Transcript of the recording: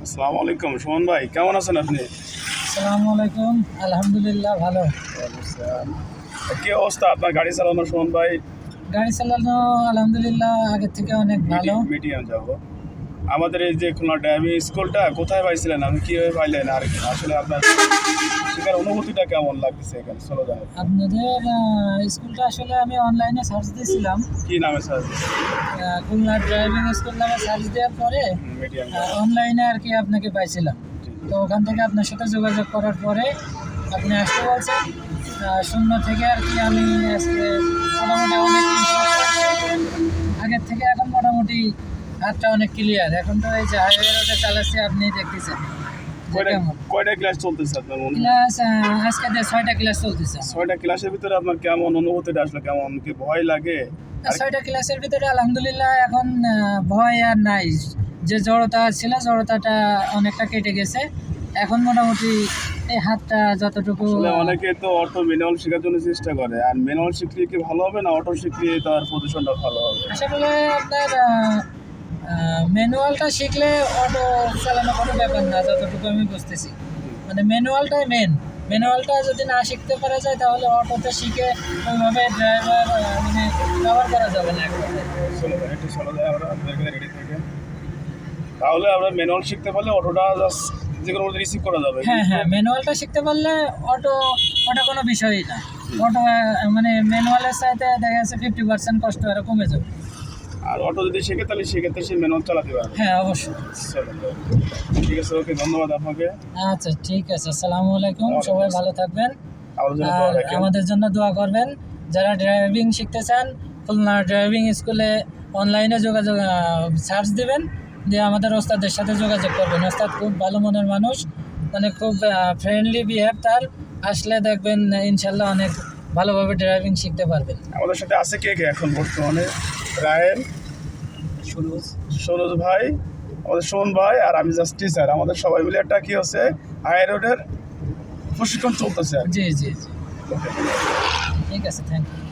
আসসালামু আলাইকুম সুমন ভাই, কেমন আছেন আপনি? আসসালামু আলাইকুম। আলহামদুলিল্লাহ ভালো। কি অবস্থা আপনার গাড়ি চালানোর সুমন ভাই? গাড়ি চালানো আলহামদুলিল্লাহ আগের থেকে অনেক ভালো। মিডিয়াম যাব। আমাদের এই যে খুলনা ড্রাইভিং স্কুলটা কোথায় পাইছিলেন, আপনি কীভাবে পাইলেন, আর আসলে আপনার শেখার অনুভূতিটা কেমন লাগতেছে এখানে চলো জানেন? আপনাদের স্কুলটা আসলে আমি অনলাইনে সার্চ দিয়েছিলাম। কি নামে স্যার? খুলনা ড্রাইভিং স্কুল নামে সার্চ দেওয়ার পরে মিডিয়াম। অনলাইনে আর কি আপনাকে পাইছিলাম। তো ওখান থেকে আপনার সাথে যোগাযোগ করার পরে আপনি আসতে বলছেন। শূন্য থেকে আর কি আমি আজকে মোটামুটি অনেক আগের থেকে এখন মোটামুটি হাতটা অনেক ক্লিয়ার। এখন তো এই যে হাইওয়ে রোডে চালাচ্ছি, আপনি দেখতেছেন কয়টা ক্লাস চলতেছে আপনার মনে? ক্লাস আজকে 6টা ক্লাস চলতেছে। 6টা ক্লাসের ভিতরে আপনার কেমন অনুভূতিটা আসলে, কেমন কি ভয় লাগে? 6টা ক্লাসের ভিতরে আলহামদুলিল্লাহ এখন ভয় আর নাই। যে জড়তা ছিল জড়তাটা অনেকটা কেটে গেছে। এখন মোটামুটি এই হাতটা যতটুকু অনেকে তো অটো ম্যানুয়াল শেখার জন্য চেষ্টা করে, আর ম্যানুয়াল শিখলে কি ভালো হবে না অটো শিখলে তার পজিশনটা ভালো হবে? আসলে আপনার ম্যানুয়ালটা শিখলে অটো চালানো কোনো ব্যাপার না, যতটুকু আমি বুঝতেছি। মানে ম্যানুয়ালটাই ম্যানুয়ালটা যদি না শিখতে পারা যায় তাহলে অটোতে শিখে ওইভাবে ড্রাইভার মানে ব্যবহার করা যাবে না। তাহলে আমরা ম্যানুয়াল শিখতে পারলে অটোটা জাস্ট যে কোনো রিসিভ করা যাবে। হ্যাঁ, ম্যানুয়ালটা শিখতে পারলে ওটা কোনো বিষয়ই না। অটো মানে ম্যানুয়ালের সাথে দেখা যাচ্ছে 50% কষ্ট আরও কমে যাবে। আর অটো যদি শেখে তাহলে সেক্ষেত্রে সে ম্যানুয়াল চালাতে পারবে। হ্যাঁ, অবশ্যই। ঠিক আছে, ওকে, ধন্যবাদ আপনাকে। আচ্ছা, ঠিক আছে। আসসালামু আলাইকুম। সবাই ভালো থাকবেন আমাদের জন্য আর দোয়া রাখেন। আমাদের জন্য দোয়া করবেন। যারা ড্রাইভিং শিখতে চান খুলনা ড্রাইভিং স্কুলে অনলাইনে যোগাযোগ সার্চ দিবেন, দিয়ে আমাদের ওস্তাদের সাথে যোগাযোগ করবেন। ওস্তাদ খুব ভালো মনের মানুষ, মানে খুব ফ্রেন্ডলি বিহেভ তার। আসলে দেখবেন ইনশাল্লাহ অনেক ভালোভাবে ড্রাইভিং শিখতে পারবেন। আমাদের সাথে আছে কে কে এখন বর্তমানে? রায়েল, সরোজ ভাই, আমাদের সোহন ভাই, আর আমি জাস্ট টিচার। আমাদের সবাই মিলে একটা কি হচ্ছে হাই রোডের প্রশিক্ষণ চলতেছে আর কি। জি, ঠিক আছে। Thank you.